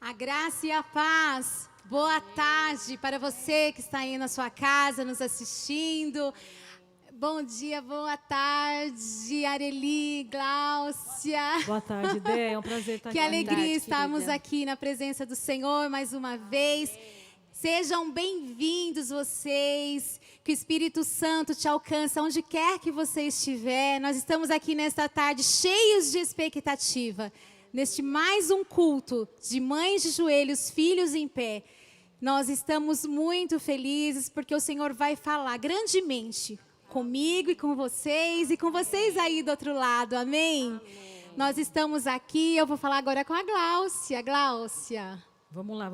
A graça e a paz. Boa tarde para você que está aí na sua casa nos assistindo. Bom dia, boa tarde, Areli, Gláucia. Boa tarde, Dé. É um prazer estar aqui. Que alegria estarmos aqui na presença do Senhor mais uma vez. Sejam bem-vindos vocês. Que o Espírito Santo te alcance onde quer que você estiver. Nós estamos aqui nesta tarde cheios de expectativa. Neste mais um culto de mães de joelhos, filhos em pé. Nós estamos muito felizes porque o Senhor vai falar grandemente comigo e com vocês aí do outro lado, amém? Nós estamos aqui, eu vou falar agora com a Gláucia. Gláucia. Vamos lá,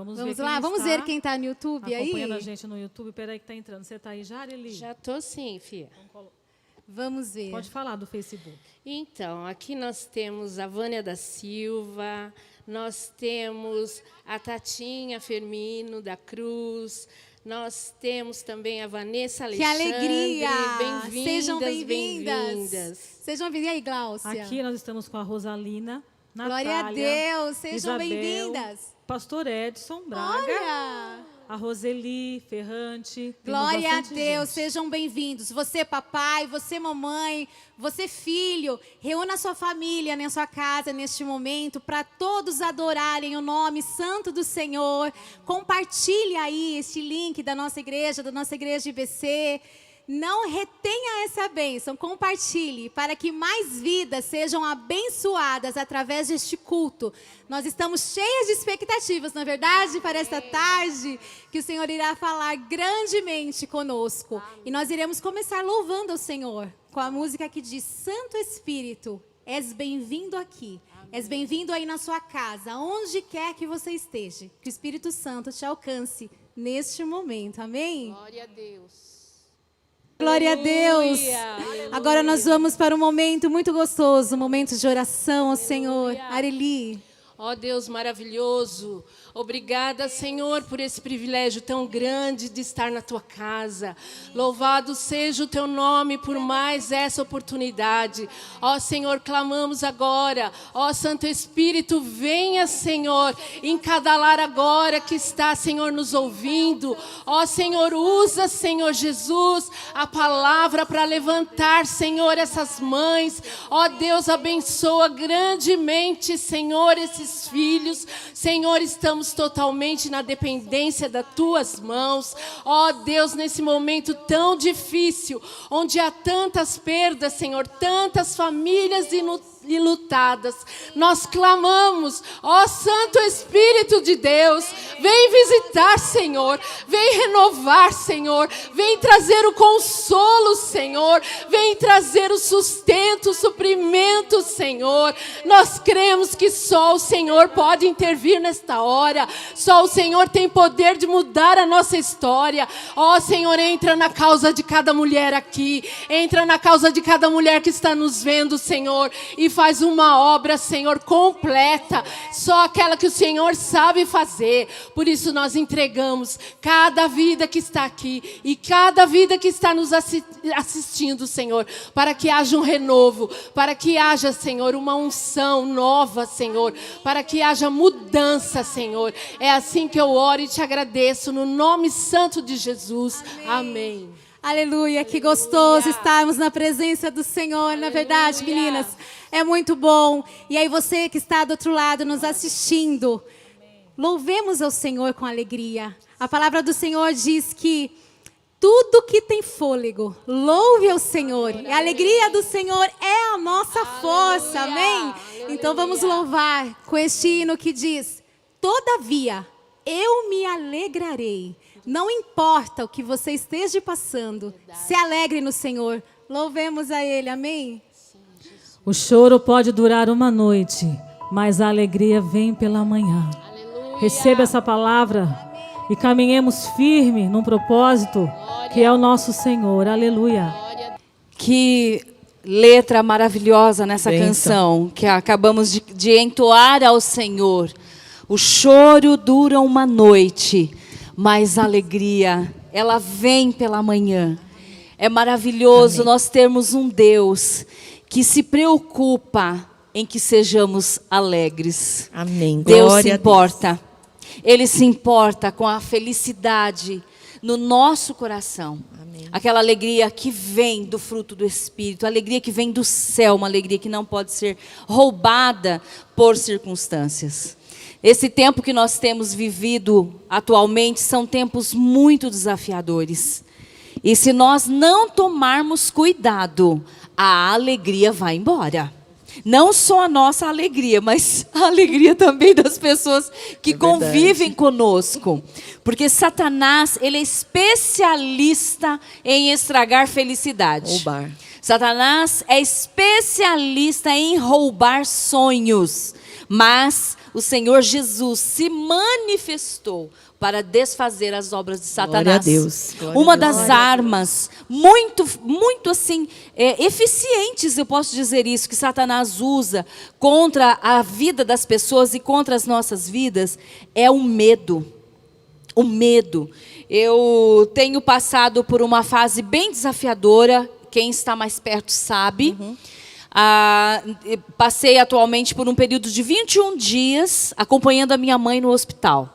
vamos ver quem está no YouTube aí. Acompanhando a gente no YouTube, peraí que está entrando. Você está aí já, Areli? Já estou sim, filha. Vamos ver. Pode falar do Facebook. Então, aqui nós temos a Vânia da Silva, nós temos a Tatinha Fermino da Cruz, nós temos também a Vanessa Alexandre. Que alegria! Bem-vindas, sejam bem-vindas. bem-vindas. Sejam bem-vindas. E aí, Gláucia? Aqui nós estamos com a Rosalina, Natália, glória a Deus, sejam Isabel, bem-vindas. Pastor Edson Braga, Olha! a Roseli Ferrante. Glória a Deus, sejam bem-vindos. Você, papai, você, mamãe, você, filho, reúna a sua família na sua casa neste momento para todos adorarem o nome santo do Senhor. Compartilhe aí este link da nossa igreja IBC. Não retenha essa bênção, compartilhe para que mais vidas sejam abençoadas através deste culto. Nós estamos cheias de expectativas, não é verdade, para esta tarde, que o Senhor irá falar grandemente conosco. E nós iremos começar louvando ao Senhor com a música que diz: Santo Espírito, és bem-vindo aqui. És bem-vindo aí na sua casa, onde quer que você esteja. Que o Espírito Santo te alcance neste momento, amém? Glória a Deus. Glória a Deus. Aleluia. Agora nós vamos para um momento muito gostoso, um momento de oração ao Senhor. Areli. Ó Deus maravilhoso, obrigada, Senhor, por esse privilégio tão grande de estar na Tua casa. Louvado seja o Teu nome por mais essa oportunidade. Ó Senhor, clamamos agora. Ó Santo Espírito, venha, Senhor, em cada lar agora que está, Senhor, nos ouvindo. Ó Senhor, usa, Senhor Jesus, a palavra para levantar, Senhor, essas mães. Ó Deus, abençoa grandemente, Senhor, esses filhos. Senhor, estamos totalmente na dependência das Tuas mãos. Ó Deus, nesse momento tão difícil, onde há tantas perdas, Senhor, tantas famílias enlutadas, nós clamamos, ó Santo Espírito de Deus, vem visitar, Senhor, vem renovar, Senhor, vem trazer o consolo, Senhor, vem trazer o sustento, o suprimento, Senhor. Nós cremos que só o Senhor pode intervir nesta hora, só o Senhor tem poder de mudar a nossa história. Ó Senhor, entra na causa de cada mulher aqui, entra na causa de cada mulher que está nos vendo, Senhor, e faz uma obra, Senhor, completa, só aquela que o Senhor sabe fazer. Por isso nós entregamos cada vida que está aqui e cada vida que está nos assistindo, Senhor, para que haja um renovo, para que haja, Senhor, uma unção nova, Senhor, para que haja mudança, Senhor. É assim que eu oro e te agradeço, no nome santo de Jesus. Amém. Aleluia, que gostoso estarmos na presença do Senhor, na verdade, meninas, é muito bom. E aí você que está do outro lado nos assistindo, louvemos ao Senhor com alegria. A palavra do Senhor diz que tudo que tem fôlego, louve ao Senhor. E a alegria do Senhor é a nossa força, amém? Então vamos louvar com este hino que diz: todavia eu me alegrarei. Não importa o que você esteja passando, se alegre no Senhor. Louvemos a Ele, amém? O choro pode durar uma noite, mas a alegria vem pela manhã. Aleluia. Receba essa palavra e caminhemos firme num propósito que é o nosso Senhor. Aleluia. Que letra maravilhosa nessa canção que acabamos de entoar ao Senhor. O choro dura uma noite, mas a alegria, ela vem pela manhã. É maravilhoso nós termos um Deus que se preocupa em que sejamos alegres. Amém. Deus se Glória a importa. Ele se importa com a felicidade no nosso coração. Amém. Aquela alegria que vem do fruto do Espírito, a alegria que vem do céu, uma alegria que não pode ser roubada por circunstâncias. Esse tempo que nós temos vivido atualmente são tempos muito desafiadores. E se nós não tomarmos cuidado, a alegria vai embora. Não só a nossa alegria, mas a alegria também das pessoas que convivem conosco. Porque Satanás, ele é especialista em estragar felicidade. Roubar. Satanás é especialista em roubar sonhos. Mas o Senhor Jesus se manifestou para desfazer as obras de Satanás. Glória a Deus. Glória Uma a Deus. das armas muito assim eficientes, eu posso dizer isso, que Satanás usa contra a vida das pessoas e contra as nossas vidas é o medo. O medo. Eu tenho passado por uma fase bem desafiadora. Quem está mais perto sabe. Passei atualmente por um período de 21 dias acompanhando a minha mãe no hospital.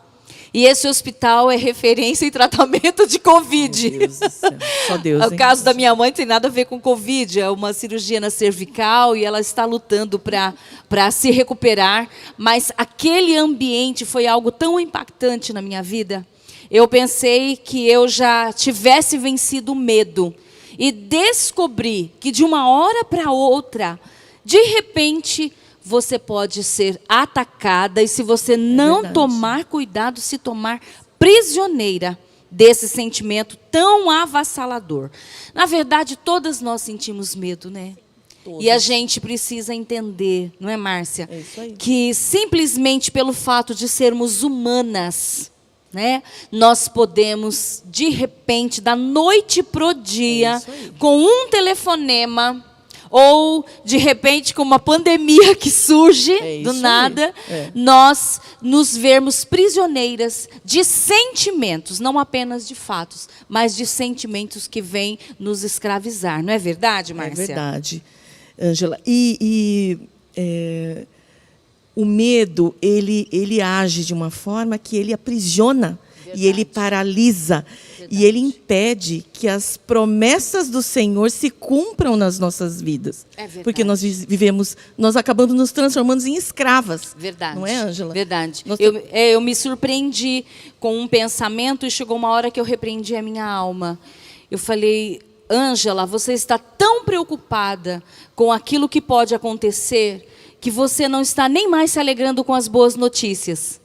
E esse hospital é referência em tratamento de Covid. Meu Deus do céu. Só Deus, O caso da minha mãe tem nada a ver com Covid, é uma cirurgia na cervical e ela está lutando para se recuperar. Mas aquele ambiente foi algo tão impactante na minha vida. Eu pensei que eu já tivesse vencido o medo. E descobri que de uma hora para outra, de repente, você pode ser atacada. E se você não tomar cuidado, se tomar prisioneira desse sentimento tão avassalador. Na verdade, todas nós sentimos medo, né? Todos. E a gente precisa entender, não é, Márcia? É isso aí. Que simplesmente pelo fato de sermos humanas, né, nós podemos, de repente, da noite pro dia, com um telefonema, ou, de repente, com uma pandemia que surge do nada, nós nos vermos prisioneiras de sentimentos, não apenas de fatos, mas de sentimentos que vêm nos escravizar. Não é verdade, Márcia? É verdade, Ângela. O medo, ele age de uma forma que ele aprisiona. Verdade. E ele paralisa. Verdade. E ele impede que as promessas do Senhor se cumpram nas nossas vidas. É verdade. Porque nós acabamos nos transformando em escravas. Verdade. Não é, Ângela? Verdade. Eu me surpreendi com um pensamento e chegou uma hora que eu repreendi a minha alma. Eu falei, Ângela, você está tão preocupada com aquilo que pode acontecer que você não está nem mais se alegrando com as boas notícias.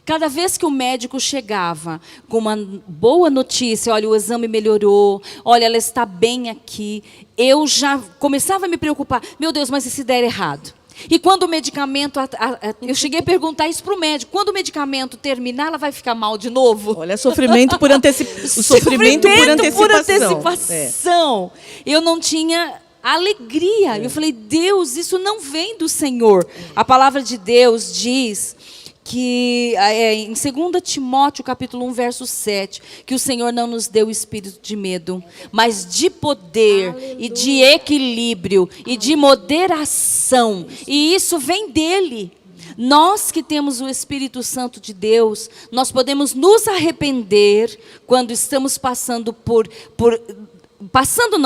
Cada vez que o médico chegava com uma boa notícia, olha, o exame melhorou, olha, ela está bem aqui, eu já começava a me preocupar. Meu Deus, mas e se der errado? E quando o medicamento, eu cheguei a perguntar isso para o médico, quando o medicamento terminar, ela vai ficar mal de novo? Olha, sofrimento por antecipação. Sofrimento por antecipação. Eu não tinha alegria. Eu falei, Deus, isso não vem do Senhor. A palavra de Deus diz que em 2 Timóteo, capítulo 1, verso 7, que o Senhor não nos deu espírito de medo, mas de poder, aleluia, e de equilíbrio, e de moderação. E isso vem dele. Nós que temos o Espírito Santo de Deus, nós podemos nos arrepender quando estamos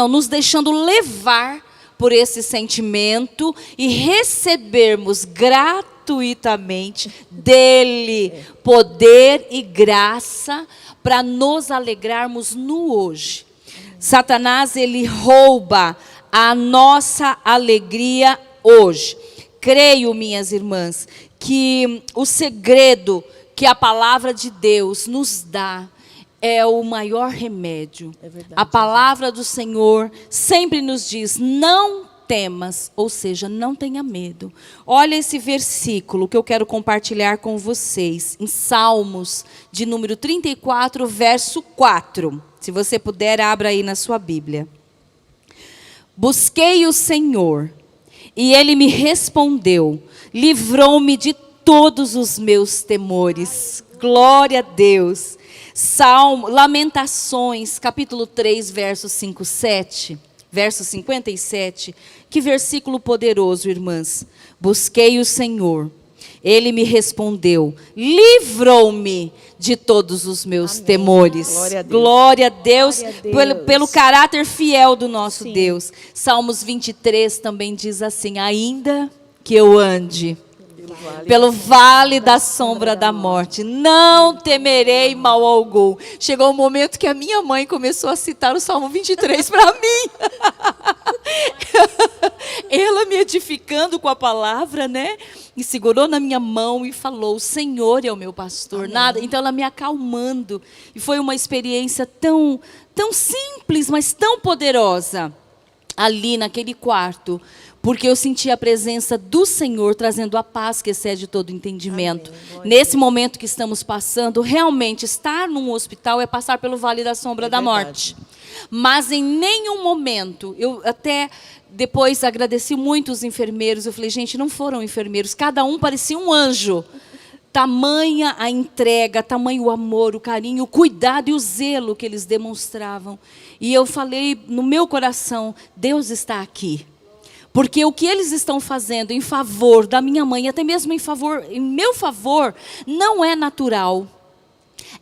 nos deixando levar por esse sentimento e recebermos gratuitamente dele poder e graça para nos alegrarmos no hoje. Satanás, ele rouba a nossa alegria hoje. Creio, minhas irmãs, que o segredo que a palavra de Deus nos dá é o maior remédio. É verdade, a palavra do Senhor sempre nos diz, não temas, ou seja, não tenha medo. Olha esse versículo que eu quero compartilhar com vocês, em Salmos, de número 34, verso 4. Se você puder, abra aí na sua Bíblia. Busquei o Senhor, e Ele me respondeu, livrou-me de todos os meus temores. Glória a Deus. Lamentações, capítulo 3, verso 57, verso 57. Que versículo poderoso, irmãs. Busquei o Senhor, Ele me respondeu, livrou-me de todos os meus temores. Glória a Deus. Glória a Deus, Glória a Deus. pelo caráter fiel do nosso Sim. Deus. Salmos 23 também diz assim, ainda que eu ande pelo vale da sombra da morte, não temerei mal algum. Chegou o momento que a minha mãe começou a citar o Salmo 23 para mim. Ela me edificando com a palavra, né? E segurou na minha mão e falou, o Senhor é o meu pastor. Nada. Então ela me acalmando. E foi uma experiência tão simples, mas tão poderosa. Ali naquele quarto. Porque eu senti a presença do Senhor trazendo a paz que excede todo entendimento. Nesse momento que estamos passando, realmente estar num hospital é passar pelo vale da sombra da morte. Mas em nenhum momento, eu até depois agradeci muito os enfermeiros. Eu falei, gente, não foram enfermeiros, cada um parecia um anjo. Tamanha a entrega, tamanho o amor, o carinho, o cuidado e o zelo que eles demonstravam. E eu falei no meu coração, Deus está aqui. Porque o que eles estão fazendo em favor da minha mãe, até mesmo em meu favor, não é natural.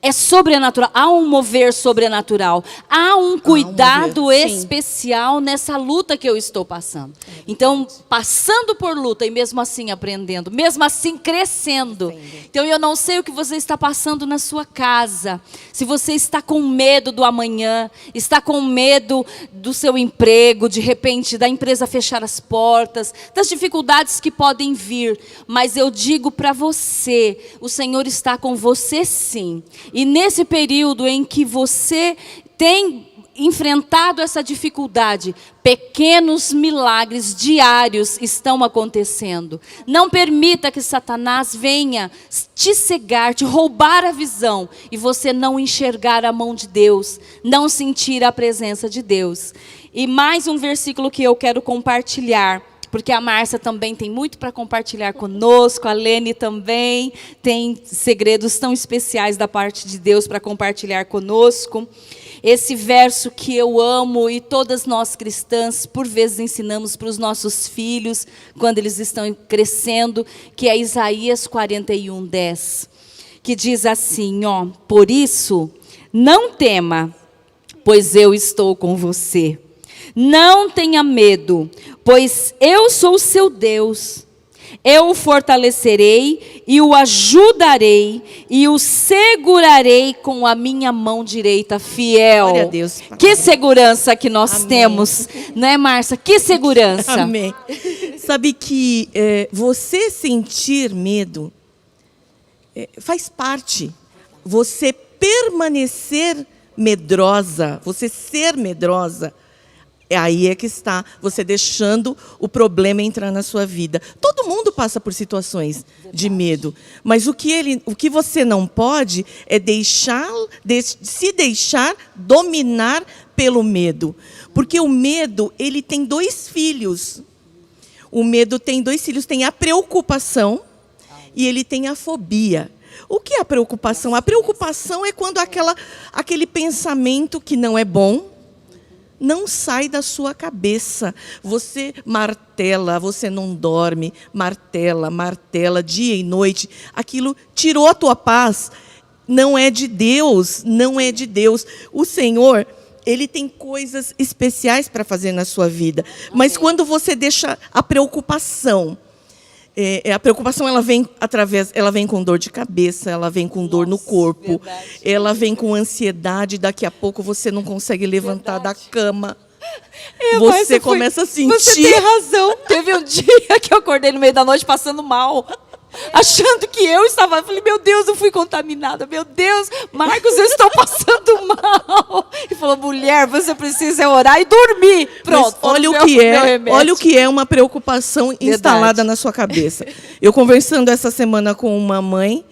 É sobrenatural. Há um mover sobrenatural. Há um cuidado especial nessa luta que eu estou passando. Então, passando por luta e mesmo assim aprendendo, mesmo assim crescendo. Então, eu não sei o que você está passando na sua casa. Se você está com medo do amanhã, está com medo do seu emprego, de repente da empresa fechar as portas, das dificuldades que podem vir. Mas eu digo para você, o Senhor está com você sim. E nesse período em que você tem enfrentado essa dificuldade, pequenos milagres diários estão acontecendo. Não permita que Satanás venha te cegar, te roubar a visão e você não enxergar a mão de Deus, não sentir a presença de Deus. E mais um versículo que eu quero compartilhar, porque a Márcia também tem muito para compartilhar conosco, a Lene também tem segredos tão especiais da parte de Deus para compartilhar conosco. Esse verso que eu amo e todas nós cristãs, por vezes ensinamos para os nossos filhos, quando eles estão crescendo, que é Isaías 41:10, que diz assim, ó, por isso, não tema, pois eu estou com você. Não tenha medo, pois eu sou o seu Deus. Eu o fortalecerei e o ajudarei e o segurarei com a minha mão direita fiel. Glória a Deus. Que segurança que nós temos, né, Márcia? Que segurança. Amém. Sabe que você sentir medo faz parte. Você permanecer medrosa, você ser medrosa, aí é que está você deixando o problema entrar na sua vida. Todo mundo passa por situações de medo, mas o que você não pode é se deixar dominar pelo medo. Porque o medo, ele tem dois filhos. O medo tem dois filhos, tem a preocupação e ele tem a fobia. O que é a preocupação? A preocupação é quando aquele pensamento que não é bom não sai da sua cabeça. Você martela, você não dorme, martela, dia e noite. Aquilo tirou a tua paz. Não é de Deus, não é de Deus. O Senhor, Ele tem coisas especiais para fazer na sua vida. Mas quando você deixa a preocupação, a preocupação ela vem com dor de cabeça, ela vem com dor no corpo, ela vem com ansiedade, daqui a pouco você não consegue levantar da cama. Você começa a sentir. Você tem razão. Teve um dia que eu acordei no meio da noite passando mal, achando que eu estava. Eu falei, meu Deus, eu fui contaminada. Meu Deus, Marcos, eu estou passando mal. E falou, mulher, você precisa orar e dormir. Pronto. Mas olha o que é uma preocupação instalada na sua cabeça. Eu conversando essa semana com uma mãe,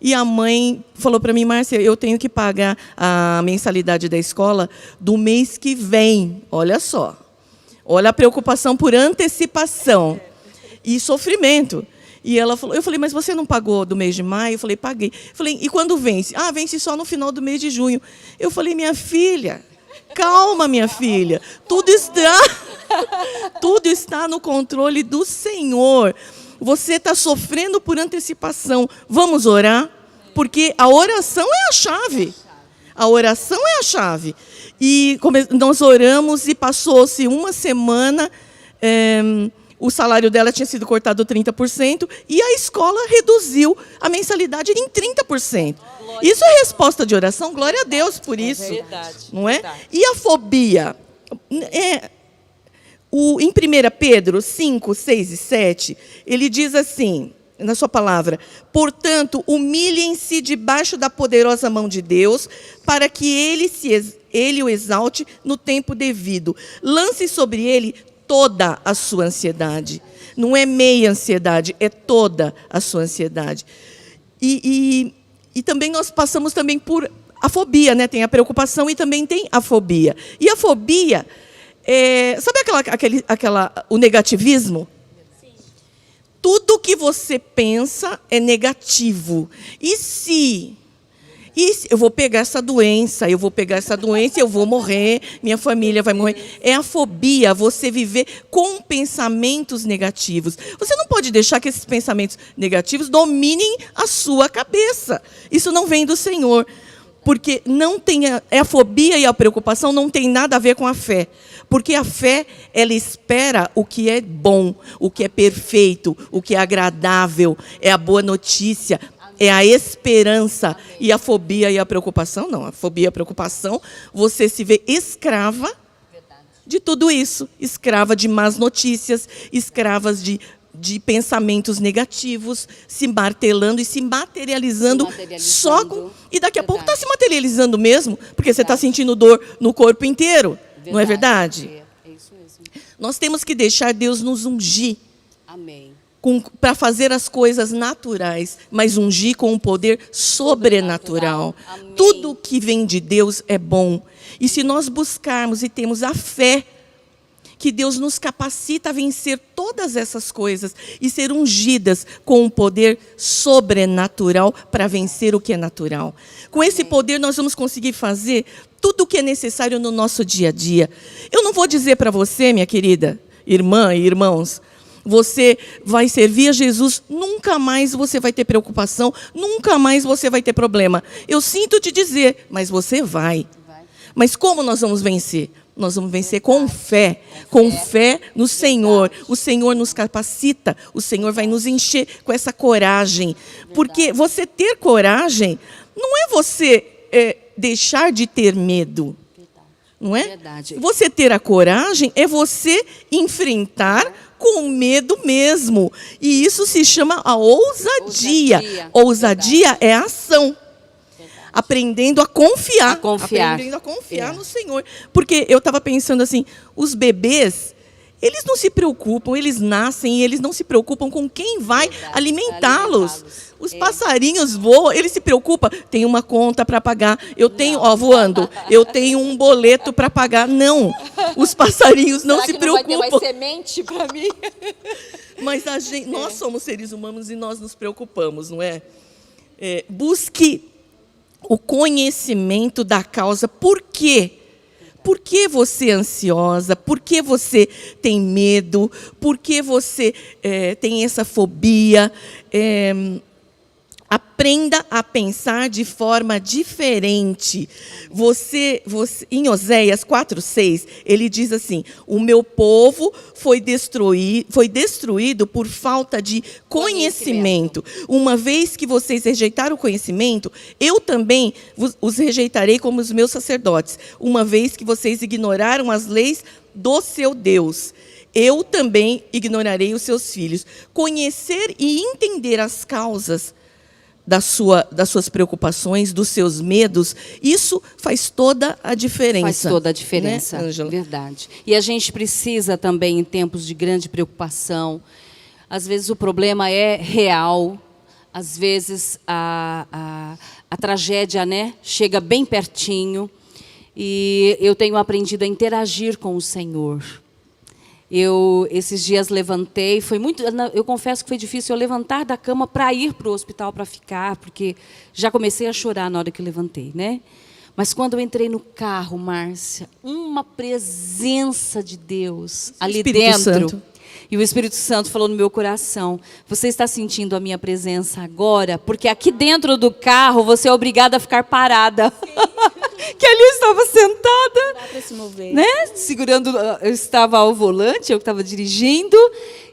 e a mãe falou para mim, Márcia, eu tenho que pagar a mensalidade da escola do mês que vem. Olha só. Olha a preocupação por antecipação e sofrimento. E ela falou, eu falei, mas você não pagou do mês de maio? Eu falei, paguei. Eu falei, e quando vence? Ah, vence só no final do mês de junho. Eu falei, minha filha, calma, minha filha. Tudo está no controle do Senhor. Você está sofrendo por antecipação. Vamos orar? Porque a oração é a chave. A oração é a chave. E nós oramos e passou-se uma semana, o salário dela tinha sido cortado 30% e a escola reduziu a mensalidade em 30%. Isso é resposta de oração, glória a Deus por isso. É verdade. Não é? Verdade. E a fobia? Em 1 Pedro 5, 6 e 7, ele diz assim, na sua palavra: portanto, humilhem-se debaixo da poderosa mão de Deus, para que ele o exalte no tempo devido. Lance sobre ele toda a sua ansiedade. Não é meia ansiedade, é toda a sua ansiedade. E também nós passamos também por a fobia, né? Tem a preocupação e também tem a fobia. E a fobia, sabe o negativismo? Tudo que você pensa é negativo. E se eu vou pegar essa doença, eu vou morrer, minha família vai morrer. É a fobia, você viver com pensamentos negativos. Você não pode deixar que esses pensamentos negativos dominem a sua cabeça. Isso não vem do Senhor. Porque a fobia e a preocupação não tem nada a ver com a fé. Porque a fé, ela espera o que é bom, o que é perfeito, o que é agradável, é a boa notícia, é a esperança. E a fobia e a preocupação, não. A fobia e a preocupação, você se vê escrava de tudo isso. Escrava de más notícias, escravas de pensamentos negativos, se martelando e se materializando só com... E daqui a pouco está se materializando mesmo, porque você está sentindo dor no corpo inteiro. Não é verdade? É isso mesmo. Nós temos que deixar Deus nos ungir. Amém. Para fazer as coisas naturais, mas ungir com um poder sobrenatural. Amém. Tudo que vem de Deus é bom. E se nós buscarmos e temos a fé, que Deus nos capacita a vencer todas essas coisas e ser ungidas com um poder sobrenatural para vencer o que é natural. Com esse poder nós vamos conseguir fazer tudo o que é necessário no nosso dia a dia. Eu não vou dizer para você, minha querida irmã e irmãos, você vai servir a Jesus, nunca mais você vai ter preocupação, nunca mais você vai ter problema. Eu sinto te dizer, mas você vai. Mas como nós vamos vencer? Nós vamos vencer com fé no Senhor. O Senhor nos capacita, o Senhor vai nos encher com essa coragem. Porque você ter coragem não é você deixar de ter medo. Não é? Verdade. Você ter a coragem é você enfrentar com medo mesmo. E isso se chama a ousadia. Ousadia é a ação. Aprendendo a confiar. Aprendendo a confiar no Senhor. Porque eu estava pensando assim, os bebês, eles não se preocupam, eles nascem e eles não se preocupam com quem vai alimentá-los. Os passarinhos voam, eles se preocupam, tem uma conta para pagar, eu tenho um boleto para pagar. Não, os passarinhos não se preocupam. Não vai ter mais semente para mim? Mas nós somos seres humanos e nós nos preocupamos, não é? Busque o conhecimento da causa. Por quê? Por que você é ansiosa? Por que você tem medo? Por que você tem essa fobia? Aprenda a pensar de forma diferente. Em Oséias 4:6, ele diz assim: o meu povo foi destruído por falta de conhecimento. Uma vez que vocês rejeitaram o conhecimento, eu também os rejeitarei como os meus sacerdotes. Uma vez que vocês ignoraram as leis do seu Deus, eu também ignorarei os seus filhos. Conhecer e entender as causas das suas preocupações, dos seus medos, isso faz toda a diferença. Faz toda a diferença, né, Ângela? Verdade. E a gente precisa também, em tempos de grande preocupação, às vezes o problema é real, às vezes a tragédia, né, chega bem pertinho, e eu tenho aprendido a interagir com o Senhor. Esses dias levantei, eu confesso que foi difícil eu levantar da cama para ir para o hospital para ficar, porque já comecei a chorar na hora que levantei, né? Mas quando eu entrei no carro, Márcia, uma presença de Deus ali Espírito dentro. Santo. E o Espírito Santo falou no meu coração: você está sentindo a minha presença agora? Porque aqui dentro do carro você é obrigada a ficar parada. Que ali eu estava sentada, Dá para se mover. né? Segurando, eu estava ao volante, eu estava dirigindo,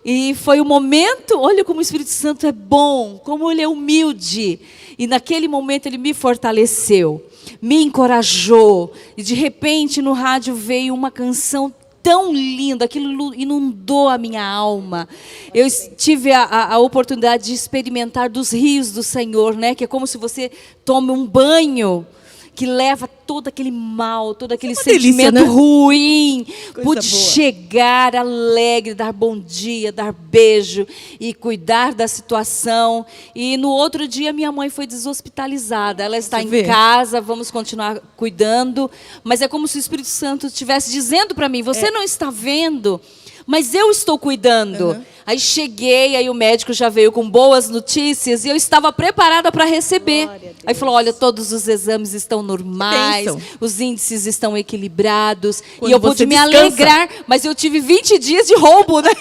e foi o momento, olha como o Espírito Santo é bom, como ele é humilde. E naquele momento ele me fortaleceu, me encorajou, e de repente no rádio veio uma canção tão linda, aquilo inundou a minha alma. Eu tive a oportunidade de experimentar dos rios do Senhor, né? Que é como se você tome um banho que leva todo aquele mal, todo aquele sentimento delícia, né? ruim. Coisa Pude boa. chegar alegre, dar bom dia, dar beijo e cuidar da situação. E no outro dia minha mãe foi deshospitalizada. Ela está em vê? casa, vamos continuar cuidando. Mas é como se o Espírito Santo estivesse dizendo para mim: você não está vendo, mas eu estou cuidando. Aí cheguei, aí o médico já veio com boas notícias e eu estava preparada para receber. Aí falou: olha, todos os exames estão normais, Bênção. os índices estão equilibrados. Quando E eu você pude me descansa. alegrar, mas eu tive 20 dias de roubo, né?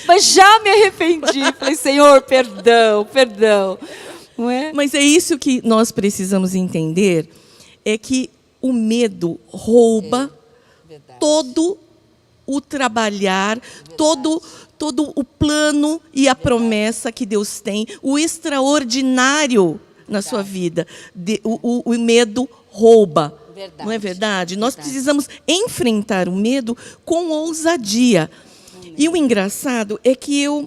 Mas já me arrependi. Falei: Senhor, perdão, perdão. Não é? Mas é isso que nós precisamos entender, é que o medo rouba todo o trabalhar, todo o plano e a promessa que Deus tem, o extraordinário na sua vida. O medo rouba. Verdade. Não é verdade? Nós precisamos enfrentar o medo com ousadia. E o engraçado é que eu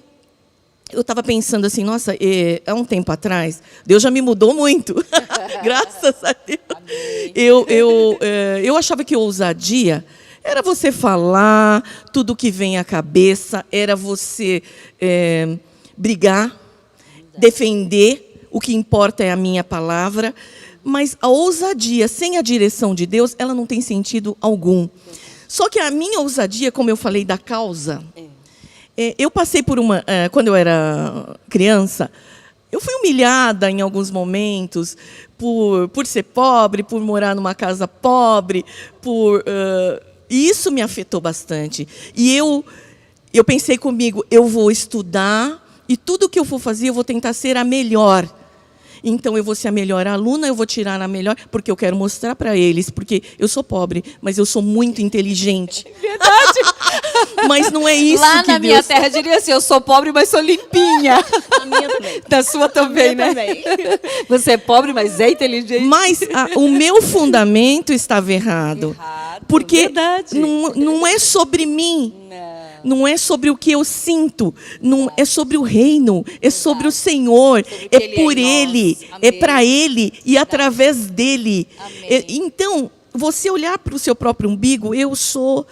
estava pensando assim, nossa, há um tempo atrás, Deus já me mudou muito. Graças a Deus. Eu achava que ousadia era você falar tudo que vem à cabeça, era você brigar, defender, o que importa é a minha palavra, mas a ousadia sem a direção de Deus, ela não tem sentido algum. Só que a minha ousadia, como eu falei da causa, eu passei por quando eu era criança, eu fui humilhada em alguns momentos por ser pobre, por morar numa casa pobre, e isso me afetou bastante. E eu pensei comigo, eu vou estudar e tudo que eu for fazer, eu vou tentar ser a melhor. Então, eu vou ser a melhor aluna, eu vou tirar a melhor, porque eu quero mostrar para eles, porque eu sou pobre, mas eu sou muito inteligente. Verdade. Mas não é isso Lá que na Deus... minha terra diria assim: eu sou pobre, mas sou limpinha. A minha também. Da sua também, né? Também. Você é pobre, mas é inteligente. Mas o meu fundamento estava errado. Porque verdade. não é sobre mim. Não é sobre o que eu sinto, não é sobre o reino, é sobre o Senhor, que é Ele é por em nós. Ele, Amém. é para Ele e através dele. Amém. Então, você olhar para o seu próprio umbigo, eu sou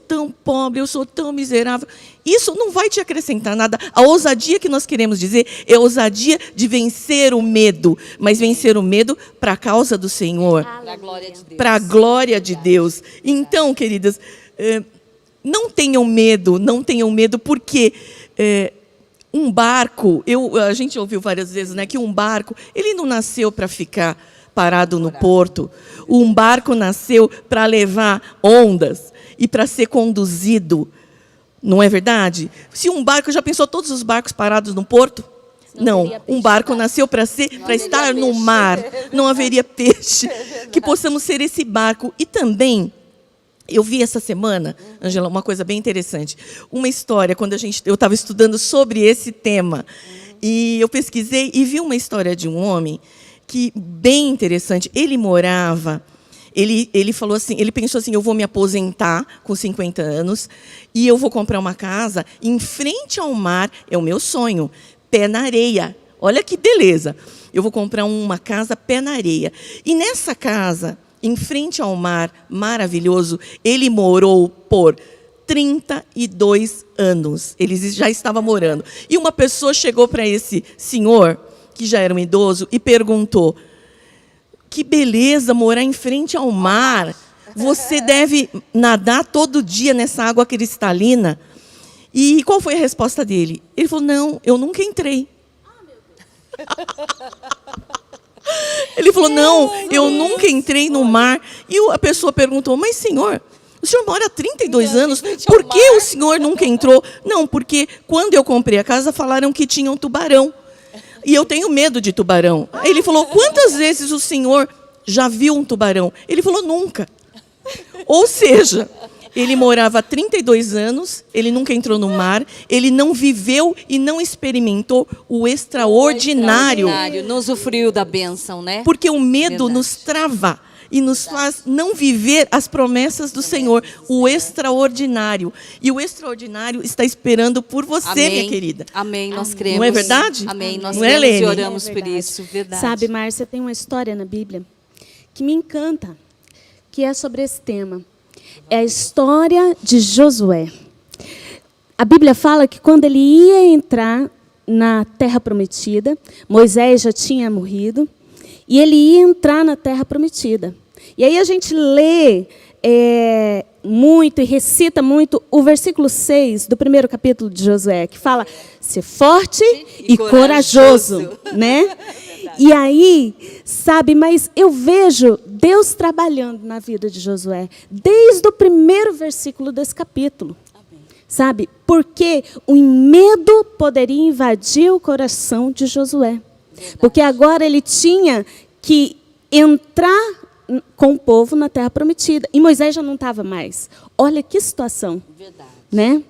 tão pobre, eu sou tão miserável. Isso não vai te acrescentar nada. A ousadia que nós queremos dizer é a ousadia de vencer o medo, mas vencer o medo para a causa do Senhor, Para a glória de Deus. para a glória de Deus. Então, queridas, não tenham medo, porque um barco, a gente ouviu várias vezes, né, que um barco, ele não nasceu para ficar parado no porto. Um barco nasceu para levar ondas e para ser conduzido. Não é verdade? Se um barco, já pensou todos os barcos parados no porto? Não, um barco nasceu para estar no mar. Não haveria peixe. Que possamos ser esse barco. E também, eu vi essa semana, Ângela, uma coisa bem interessante. Uma história, quando eu estava estudando sobre esse tema. E eu pesquisei e vi uma história de um homem que, bem interessante, ele falou assim, ele pensou assim: eu vou me aposentar com 50 anos e eu vou comprar uma casa em frente ao mar, é o meu sonho, pé na areia. Olha que beleza. Eu vou comprar uma casa pé na areia. E nessa casa, em frente ao mar, maravilhoso, ele morou por 32 anos. Ele já estava morando. E uma pessoa chegou para esse senhor, que já era um idoso, e perguntou: que beleza morar em frente ao mar. Você deve nadar todo dia nessa água cristalina. E qual foi a resposta dele? Ele falou: não, eu nunca entrei. Ele falou: não, eu nunca entrei no mar. E a pessoa perguntou: mas senhor, o senhor mora há 32 anos, por que o senhor nunca entrou? Não, porque quando eu comprei a casa, falaram que tinha um tubarão. E eu tenho medo de tubarão. Aí ele falou, quantas vezes o senhor já viu um tubarão? Ele falou, nunca. Ou seja, ele morava há 32 anos, ele nunca entrou no mar, ele não viveu e não experimentou o extraordinário. Não usufruiu da bênção, né? Porque o medo nos trava e nos faz não viver as promessas do Senhor, o extraordinário. E o extraordinário está esperando por você, Amém. minha querida. Amém, nós cremos. Não é verdade? Amém, nós Não é, cremos e Lene? oramos por isso, verdade. Sabe, Márcia, tem uma história na Bíblia que me encanta, que é sobre esse tema. É a história de Josué. A Bíblia fala que quando ele ia entrar na Terra Prometida, Moisés já tinha morrido, e ele ia entrar na Terra Prometida. E aí a gente lê muito e recita muito o versículo 6 do primeiro capítulo de Josué, que fala, ser forte e corajoso, né? E aí, sabe, mas eu vejo Deus trabalhando na vida de Josué, desde o primeiro versículo desse capítulo. Sabe? Porque o medo poderia invadir o coração de Josué. Porque agora ele tinha que entrar com o povo na Terra Prometida. E Moisés já não estava mais. Olha que situação. Verdade. Né?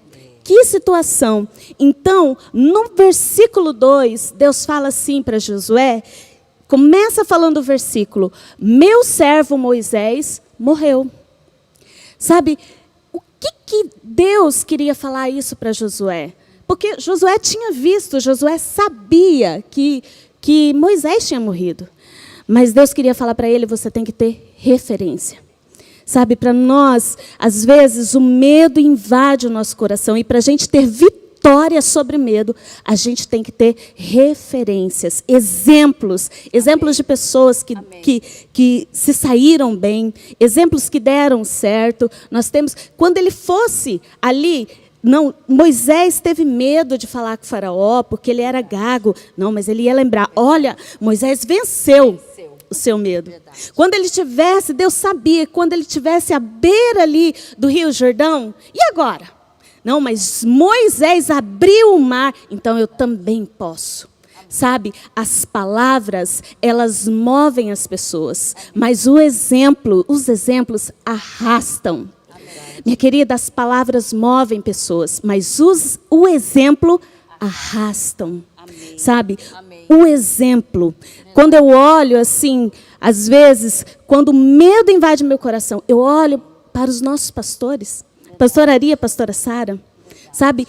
Que situação. Então, no versículo 2, Deus fala assim para Josué, começa falando o versículo, meu servo Moisés morreu. Sabe, o que Deus queria falar isso para Josué? Porque Josué tinha visto, Josué sabia que Moisés tinha morrido. Mas Deus queria falar para ele, você tem que ter referência. Sabe, para nós, às vezes, o medo invade o nosso coração. E para a gente ter vitória sobre o medo, a gente tem que ter referências, exemplos de pessoas que se saíram bem, exemplos que deram certo. Nós temos, quando ele fosse ali, não, Moisés teve medo de falar com o faraó, porque ele era gago. Não, mas ele ia lembrar, olha, Moisés venceu o seu medo. Verdade. Quando ele tivesse, Deus sabia, quando ele tivesse à beira ali do Rio Jordão, e agora? Não, mas Moisés abriu o mar, então eu também posso. Sabe, as palavras, elas movem as pessoas, mas os exemplos arrastam. Minha querida, as palavras movem pessoas, mas o exemplo arrastam. Amém. Sabe? Amém. O exemplo. Quando eu olho assim, às vezes, quando o medo invade meu coração, eu olho para os nossos pastores. Pastora Ari, pastora Sara. Sabe?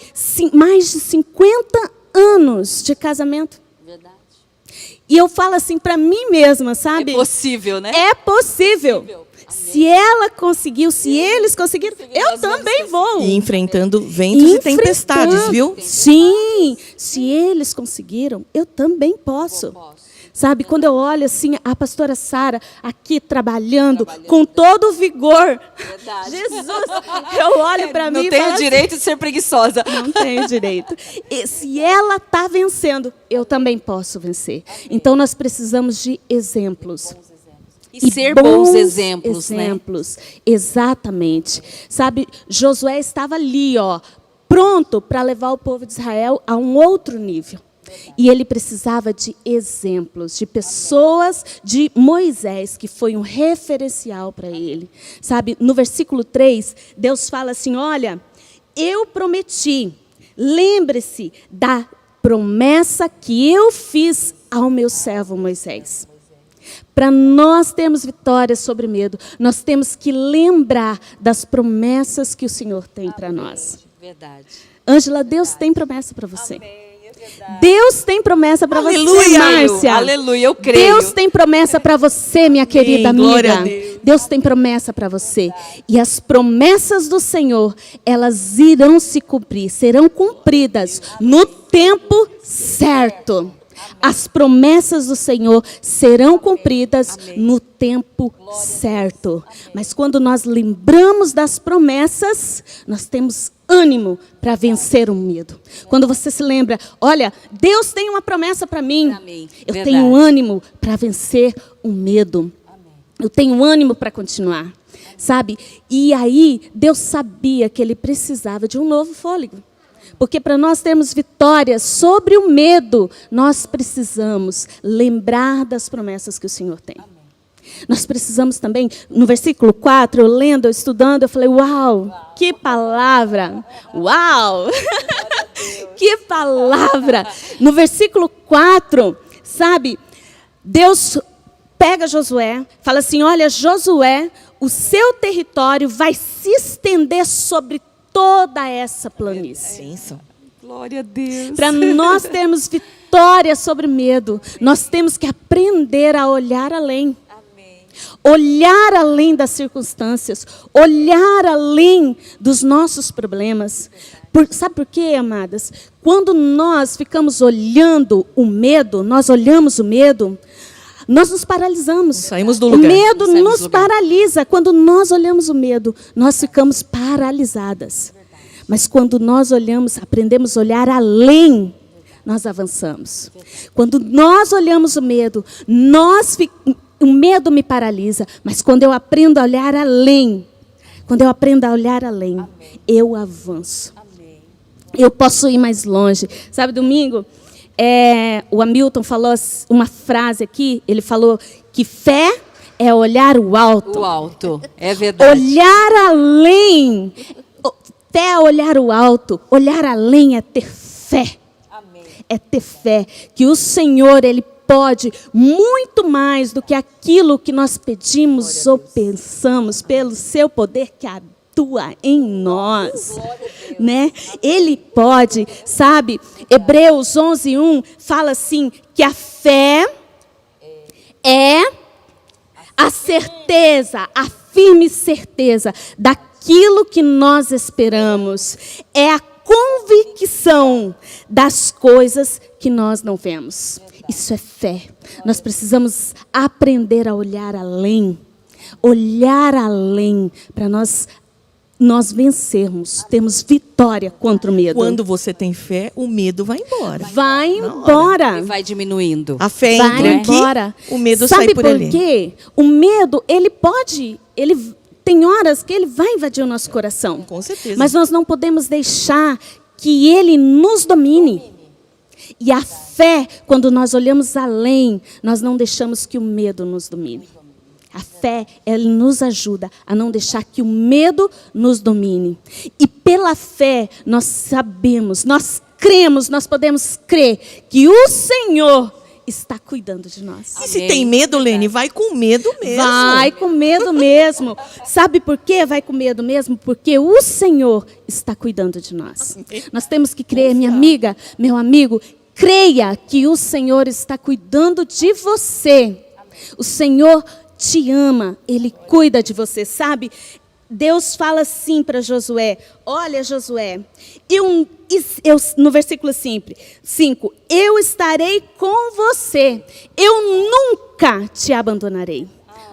Mais de 50 anos de casamento. Verdade. E eu falo assim para mim mesma, sabe? É possível, né? É possível. Se ela conseguiu, se eles conseguiram, eu também vou. E enfrentando ventos e tempestades, viu? Sim, se eles conseguiram, eu também posso. Sabe, quando eu olho assim, a pastora Sara aqui trabalhando com todo o vigor. Verdade. Jesus, eu olho para mim e falo não tenho direito de ser preguiçosa. Não tenho direito. E se ela está vencendo, eu também posso vencer. Então, nós precisamos de exemplos. E ser bons exemplos, né? Exatamente. Sabe, Josué estava ali, pronto para levar o povo de Israel a um outro nível. E ele precisava de exemplos, de pessoas, de Moisés, que foi um referencial para ele. Sabe, no versículo 3, Deus fala assim, olha, eu prometi, lembre-se da promessa que eu fiz ao meu servo Moisés. Para nós termos vitória sobre medo, nós temos que lembrar das promessas que o Senhor tem para nós. Verdade. Ângela, Deus tem promessa para você. Amém. Deus tem promessa para você, Márcia. Aleluia, eu creio. Deus tem promessa para você, minha querida amiga. Deus tem promessa para você. E as promessas do Senhor, elas irão se cumprir, serão cumpridas no tempo certo. As promessas do Senhor serão cumpridas no tempo certo. Mas quando nós lembramos das promessas, nós temos ânimo para vencer o medo. Quando você se lembra, olha, Deus tem uma promessa para mim. Eu tenho ânimo para vencer o medo. Eu tenho ânimo para continuar. sabe? E aí, Deus sabia que ele precisava de um novo fôlego. Porque para nós termos vitória sobre o medo, nós precisamos lembrar das promessas que o Senhor tem. Nós precisamos também, no versículo 4, eu lendo, eu estudando, eu falei, uau, que palavra! Uau! Que palavra! No versículo 4, sabe, Deus pega Josué, fala assim, olha, Josué, o seu território vai se estender sobre toda essa planície. Glória a Deus. Para nós termos vitória sobre medo, nós temos que aprender a olhar além. Olhar além das circunstâncias, olhar além dos nossos problemas. Sabe por quê, amadas? Quando nós ficamos olhando o medo, nós olhamos o medo, nós nos paralisamos. Saímos do O lugar. medo nos paralisa. Quando nós olhamos o medo, nós ficamos paralisadas. Mas quando nós olhamos, aprendemos a olhar além, nós avançamos. Quando nós olhamos o medo, o medo me paralisa, mas quando eu aprendo a olhar além, eu avanço. Eu posso ir mais longe. Sabe, domingo, o Hamilton falou uma frase aqui, ele falou que fé é olhar o alto. O alto, é verdade. Olhar além. Fé é olhar o alto. Olhar além é ter fé. Amém. É ter fé que o Senhor, Ele pode muito mais do que aquilo que nós pedimos ou pensamos, pelo seu poder que atua em nós, né? Ele pode, sabe? Hebreus 11:1 fala assim que a fé é a certeza, a firme certeza daquilo que nós esperamos, é a convicção das coisas que nós não vemos. Isso é fé. Nós precisamos aprender a olhar além para nós vencermos, temos vitória contra o medo. Quando você tem fé, o medo vai embora. Vai embora. E vai diminuindo. A fé Vai entra aqui, embora. o medo Sabe sai por ali. por quê? O medo, ele tem horas que ele vai invadir o nosso coração. Com certeza. Mas nós não podemos deixar que ele nos domine. E a fé, quando nós olhamos além, nós não deixamos que o medo nos domine. A fé, ela nos ajuda a não deixar que o medo nos domine. E pela fé, nós sabemos, nós cremos, nós podemos crer que o Senhor está cuidando de nós. E se tem medo, Lene, vai com medo mesmo. Vai com medo mesmo. Sabe por quê? Vai com medo mesmo? Porque o Senhor está cuidando de nós. Nós temos que crer, minha amiga, meu amigo, creia que o Senhor está cuidando de você. O Senhor te ama, Ele cuida de você, sabe? Deus fala assim para Josué, olha Josué, no versículo 5, eu estarei com você, eu nunca te abandonarei.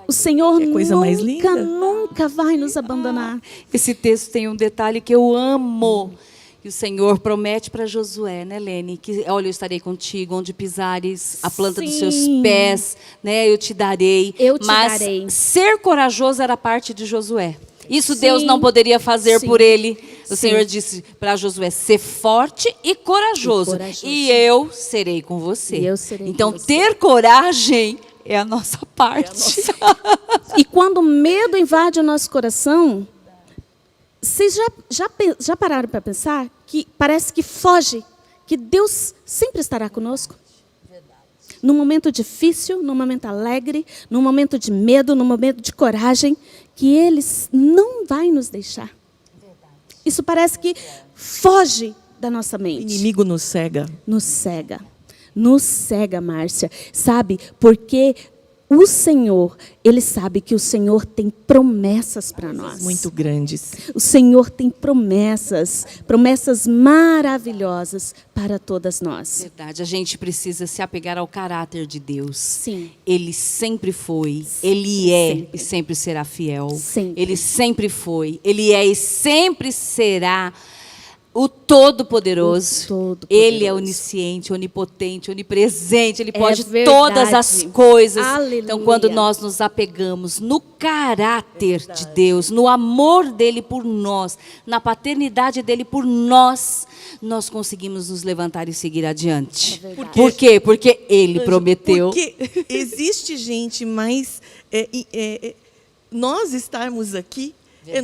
O Senhor nunca vai nos abandonar. Esse texto tem um detalhe que eu amo. Que o Senhor promete para Josué, né, Lene? Que, olha, eu estarei contigo, onde pisares a planta dos seus pés, né? Eu te darei. Mas ser corajoso era parte de Josué. Isso Deus não poderia fazer por ele. O Senhor disse para Josué, ser forte e corajoso. E eu serei com você. Então, ter coragem é a nossa parte. E quando o medo invade o nosso coração, vocês já pararam para pensar que parece que foge, que Deus sempre estará conosco? No momento difícil, no momento alegre, no momento de medo, no momento de coragem, que Ele não vai nos deixar. Isso parece que foge da nossa mente. O inimigo nos cega. Nos cega, Márcia. Sabe, porque o Senhor, Ele sabe que o Senhor tem promessas para nós. Muito grandes. O Senhor tem promessas maravilhosas para todas nós. Verdade, a gente precisa se apegar ao caráter de Deus. Sim. Ele sempre foi, Ele é e sempre será fiel. Sempre. Ele sempre foi, Ele é e sempre será O Todo-Poderoso. O Todo-Poderoso. Ele é onisciente, onipotente, onipresente. Ele pode verdade. todas as coisas. Aleluia. Então, quando nós nos apegamos no caráter de Deus, no amor dele por nós, na paternidade dele por nós, nós conseguimos nos levantar e seguir adiante. Por quê? Porque ele prometeu. Porque existe gente, mas nós estarmos aqui,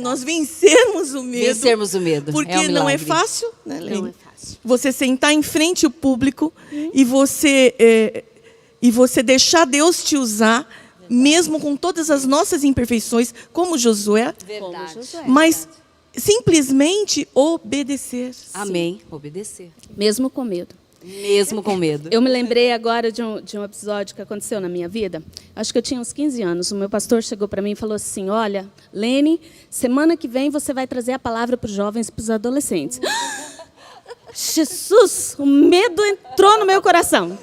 nós vencermos o medo. Vencermos o medo. Porque é um não é milagre. fácil, né, Lene? Não é fácil. Você sentar em frente ao público e você deixar Deus te usar, mesmo com todas as nossas imperfeições, como Josué, Verdade. mas simplesmente obedecer. Amém. Obedecer. Mesmo com medo. Mesmo com medo. Eu me lembrei agora de um episódio que aconteceu na minha vida. Acho que eu tinha uns 15 anos. O meu pastor chegou para mim e falou assim: olha, Lene, semana que vem você vai trazer a palavra para os jovens e para os adolescentes. Jesus, o medo entrou no meu coração,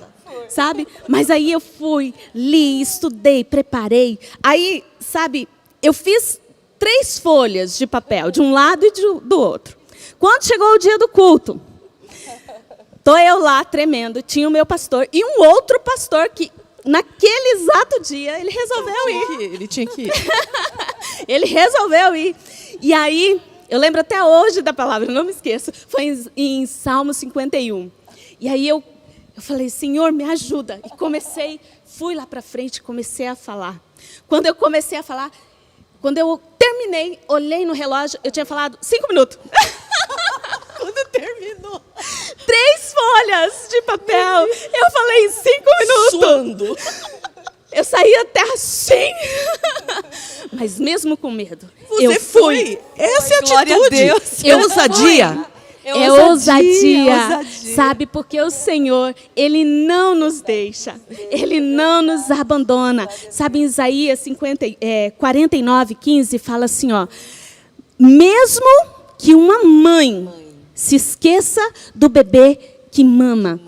sabe? Mas aí eu fui, li, estudei, preparei. Aí, sabe, eu fiz 3 folhas de papel, de um lado e do outro. Quando chegou o dia do culto, estou eu lá tremendo, tinha o meu pastor e um outro pastor que, naquele exato dia, ele resolveu ir. Ele tinha que ir. Ele resolveu ir. E aí, eu lembro até hoje da palavra, eu não me esqueço. Foi em Salmo 51. E aí eu falei, Senhor, me ajuda. E fui lá para frente e comecei a falar. Quando eu comecei a falar, quando eu terminei, olhei no relógio, eu tinha falado 5 minutos. Quando terminou, 3 folhas de papel. Eu falei 5 minutos. Suando. Eu saí até assim. Mas mesmo com medo, Você eu fui. foi. Essa é a Glória a atitude. Deus. É ousadia. É ousadia, sabe? Porque o Senhor, Ele não nos deixa, Ele não nos abandona. Sabe, em Isaías 49:15 fala assim, ó: mesmo que uma mãe se esqueça do bebê que mama.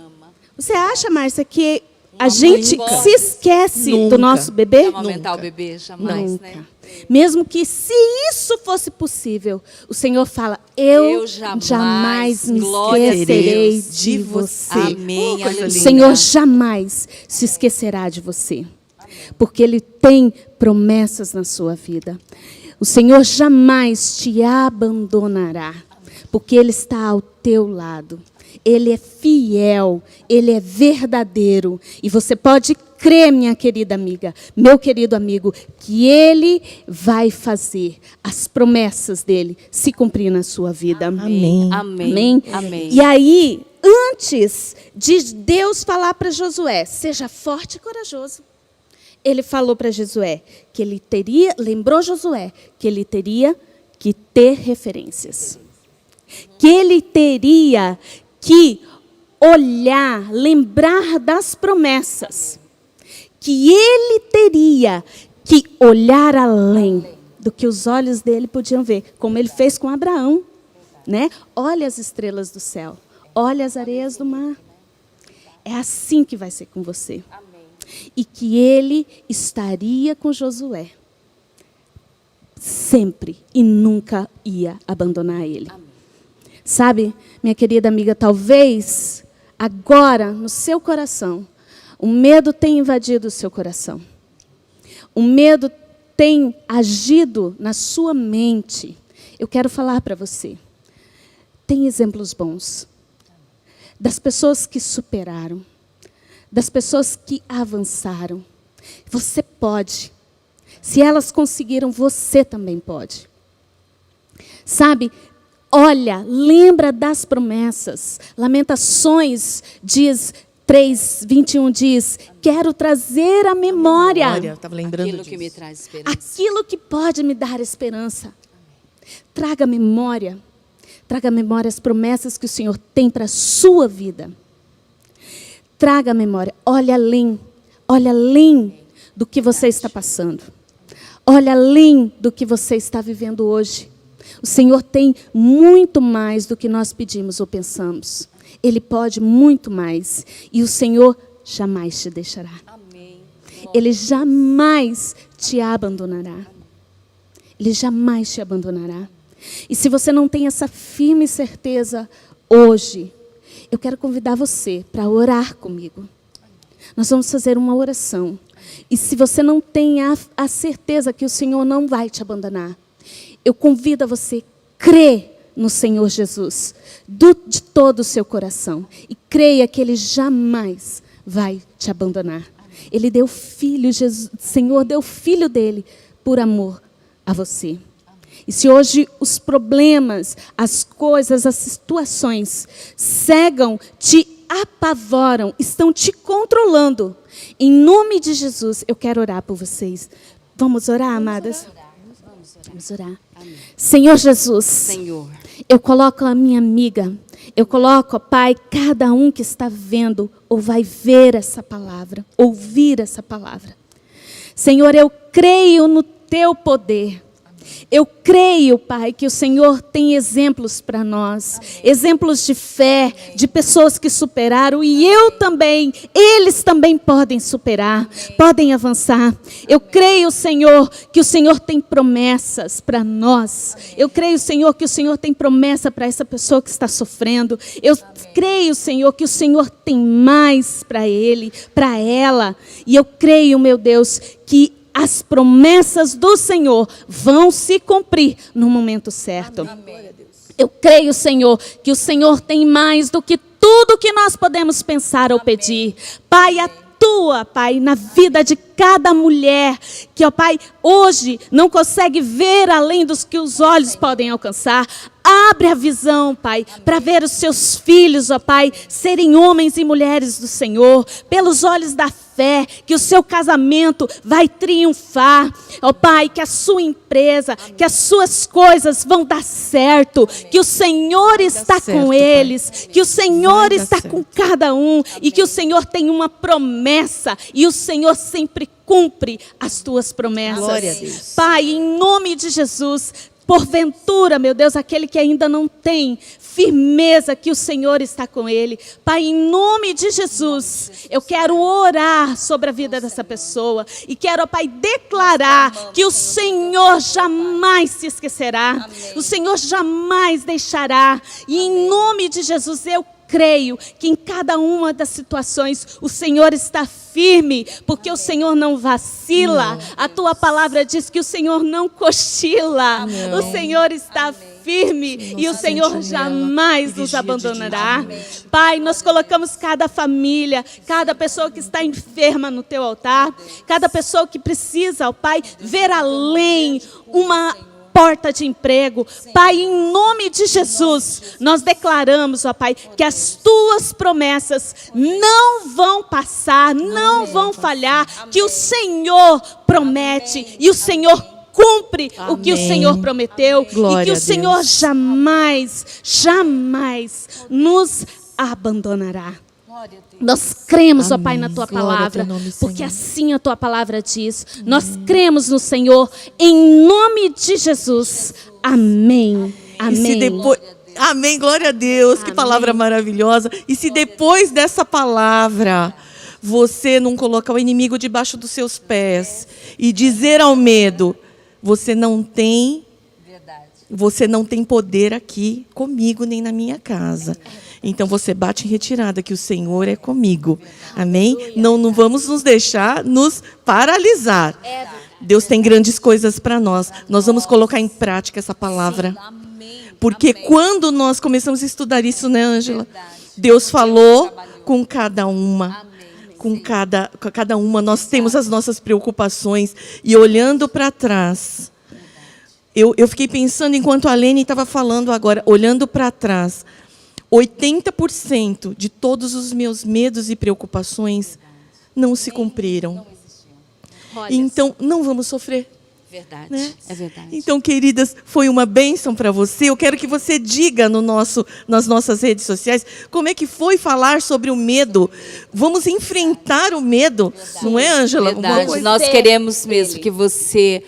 Você acha, Márcia, que a gente se esquece do Nunca. nosso bebê? Amamentar o bebê, jamais, Nunca. né? Mesmo que se isso fosse possível, o Senhor fala, eu jamais me glória a esquecerei Deus, de você. Amém. coisa O linda. Senhor jamais se esquecerá de você, porque Ele tem promessas na sua vida. O Senhor jamais te abandonará, porque Ele está ao teu lado. Ele é fiel, Ele é verdadeiro. E você pode crer, minha querida amiga, meu querido amigo, que Ele vai fazer as promessas dEle se cumprir na sua vida. Amém. Amém. Amém? Amém. E aí, antes de Deus falar para Josué, seja forte e corajoso, Ele falou para Josué que ele teria, lembrou Josué, que ele teria que ter referências. Que ele teria que olhar, lembrar das promessas. Que ele teria que olhar além do que os olhos dele podiam ver, como ele fez com Abraão, né? Olha as estrelas do céu, olha as areias do mar. É assim que vai ser com você. E que ele estaria com Josué sempre e nunca ia abandonar ele. Sabe, minha querida amiga, talvez agora no seu coração o medo tenha invadido o seu coração. O medo tem agido na sua mente. Eu quero falar para você. Tem exemplos bons das pessoas que superaram, das pessoas que avançaram. Você pode. Se elas conseguiram, você também pode. Sabe, olha, lembra das promessas. Lamentações 3:21 diz, quero trazer a memória Estava lembrando Aquilo disso. que me traz esperança. aquilo que pode me dar esperança. Traga memória. Traga memória as promessas que o Senhor tem para a sua vida. Traga a memória. Olha além do que você está passando. Olha além do que você está vivendo hoje. O Senhor tem muito mais do que nós pedimos ou pensamos. Ele pode muito mais. E o Senhor jamais te deixará. Amém. Ele jamais te abandonará. Ele jamais te abandonará. E se você não tem essa firme certeza hoje, eu quero convidar você para orar comigo. Nós vamos fazer uma oração. E se você não tem a certeza que o Senhor não vai te abandonar, eu convido a você a crer no Senhor Jesus, de todo o seu coração. E creia que Ele jamais vai te abandonar. Ele deu filho, Jesus, o Senhor deu o filho dele por amor a você. E se hoje os problemas, as coisas, as situações cegam, te apavoram, estão te controlando, em nome de Jesus, eu quero orar por vocês. Vamos orar, amadas? Vamos orar. Senhor Jesus, Senhor, eu coloco a minha amiga, eu coloco, ó Pai, cada um que está vendo ou vai ver essa palavra, ouvir essa palavra. Senhor, eu creio no Teu poder. Eu creio, Pai, que o Senhor tem exemplos para nós, exemplos de fé, de pessoas que superaram, e eu também, eles também podem superar, podem avançar. Eu creio, Senhor, que o Senhor tem promessas para nós. Eu creio, Senhor, que o Senhor tem promessa para essa pessoa que está sofrendo. Eu creio, Senhor, que o Senhor tem mais para ele, para ela. E eu creio, meu Deus, que as promessas do Senhor vão se cumprir no momento certo. Eu creio, Senhor, que o Senhor tem mais do que tudo que nós podemos pensar ou pedir. Pai, atua, Pai, na vida de cada mulher que, ó Pai, hoje não consegue ver além dos que os olhos podem alcançar. Abre a visão, Pai, para ver os seus filhos, ó Pai, serem homens e mulheres do Senhor, pelos olhos da fé, que o seu casamento vai triunfar, ó Pai, que a sua empresa, que as suas coisas vão dar certo, que o Senhor está com eles, que o Senhor está com cada um, e que o Senhor tem uma promessa, e o Senhor sempre cumpre as tuas promessas. Glória a Deus. Pai, em nome de Jesus, porventura, meu Deus, aquele que ainda não tem firmeza que o Senhor está com ele. Pai, em nome de Jesus, eu quero orar sobre a vida dessa pessoa e quero, ó Pai, declarar que o Senhor jamais se esquecerá, o Senhor jamais deixará. E em nome de Jesus, eu creio que em cada uma das situações o Senhor está firme, porque o Senhor não vacila. A tua palavra diz que o Senhor não cochila. O Senhor está firme e o Senhor jamais nos abandonará. Pai, nós colocamos cada família, cada pessoa que está enferma no teu altar, cada pessoa que precisa, ó Pai, ver além uma porta de emprego. Pai, em nome de Jesus, nós declaramos, ó Pai, que as tuas promessas não vão passar, não vão falhar, que o Senhor promete e o Senhor cumpre o que o Senhor prometeu. Glória e que a o Senhor Deus. jamais, jamais nos abandonará. Nós cremos, ó Pai, na Tua Glória ao palavra, teu nome, porque Senhor. assim a Tua palavra diz. Nós cremos no Senhor, em nome de Jesus. Amém. E se Amém. depois... Amém, glória a Deus, que palavra maravilhosa. E se depois dessa palavra você não colocar o inimigo debaixo dos seus pés e dizer ao medo, você não tem poder aqui comigo nem na minha casa. Então você bate em retirada que o Senhor é comigo. Amém? Não vamos nos deixar nos paralisar. Deus tem grandes coisas para nós. Nós vamos colocar em prática essa palavra. Porque quando nós começamos a estudar isso, né, Ângela? Deus falou com cada uma. Com cada uma. Nós temos as nossas preocupações. E olhando para trás, eu fiquei pensando, enquanto a Lene estava falando agora, olhando para trás, 80% de todos os meus medos e preocupações não se cumpriram. Então, não vamos sofrer. verdade, Né? é verdade. Então, queridas, foi uma bênção para você. Eu quero que você diga nas nossas redes sociais como é que foi falar sobre o medo. Vamos enfrentar o medo, não é, Ângela? Uma Verdade. coisa- Nós queremos mesmo que você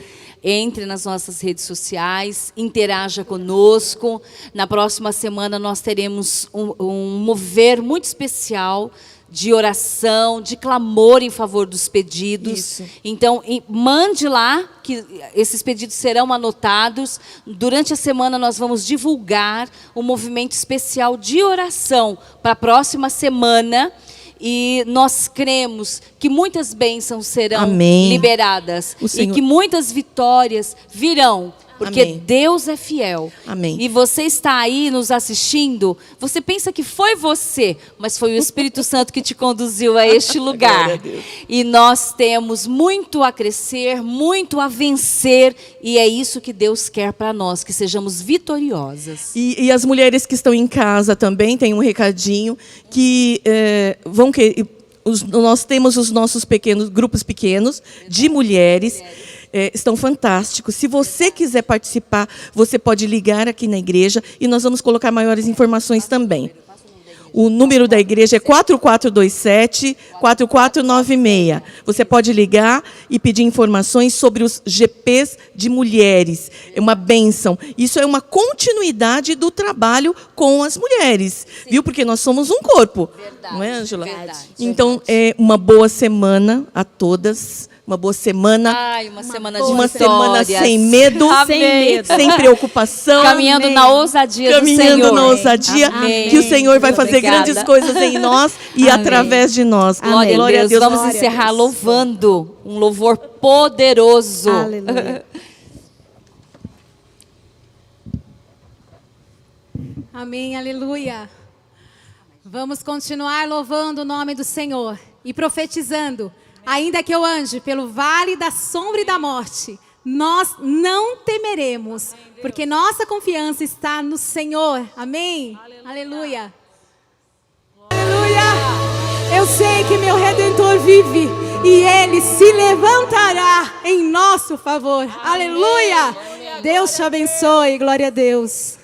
entre nas nossas redes sociais, interaja conosco. Na próxima semana nós teremos um mover muito especial de oração, de clamor em favor dos pedidos. Isso. Então, mande lá, que esses pedidos serão anotados. Durante a semana nós vamos divulgar um movimento especial de oração para a próxima semana. E nós cremos que muitas bênçãos serão Amém. liberadas. O Senhor... E que muitas vitórias virão. Porque Amém. Deus é fiel. Amém. E você está aí nos assistindo, você pensa que foi você, mas foi o Espírito Santo que te conduziu a este lugar. Glória a Deus. E nós temos muito a crescer, muito a vencer, e é isso que Deus quer para nós, que sejamos vitoriosas. E as mulheres que estão em casa também tem um recadinho que nós temos os nossos grupos pequenos de mulheres. Estão fantásticos. Se você quiser participar, você pode ligar aqui na igreja e nós vamos colocar maiores informações também. O número da igreja é 4427-4496. Você pode ligar e pedir informações sobre os GPs de mulheres. É uma bênção. Isso é uma continuidade do trabalho com as mulheres. Sim. Viu? Porque nós somos um corpo. Verdade, não é, Ângela? Verdade. Então, uma boa semana a todas. Uma boa semana. Ai, uma semana de uma vitórias. semana sem medo, sem preocupação. Caminhando na ousadia do Senhor. Caminhando na ousadia, Amém. que o Senhor vai fazer grandes coisas em nós e através de nós. Glória a Deus. Vamos Glória encerrar a Deus. louvando um louvor poderoso. Aleluia. Amém, aleluia. Vamos continuar louvando o nome do Senhor e profetizando. Ainda que eu ande pelo vale da sombra e da morte, nós não temeremos, porque nossa confiança está no Senhor. Amém? Aleluia. Aleluia. Eu sei que meu Redentor vive e Ele se levantará em nosso favor. Aleluia. Deus te abençoe. Glória a Deus.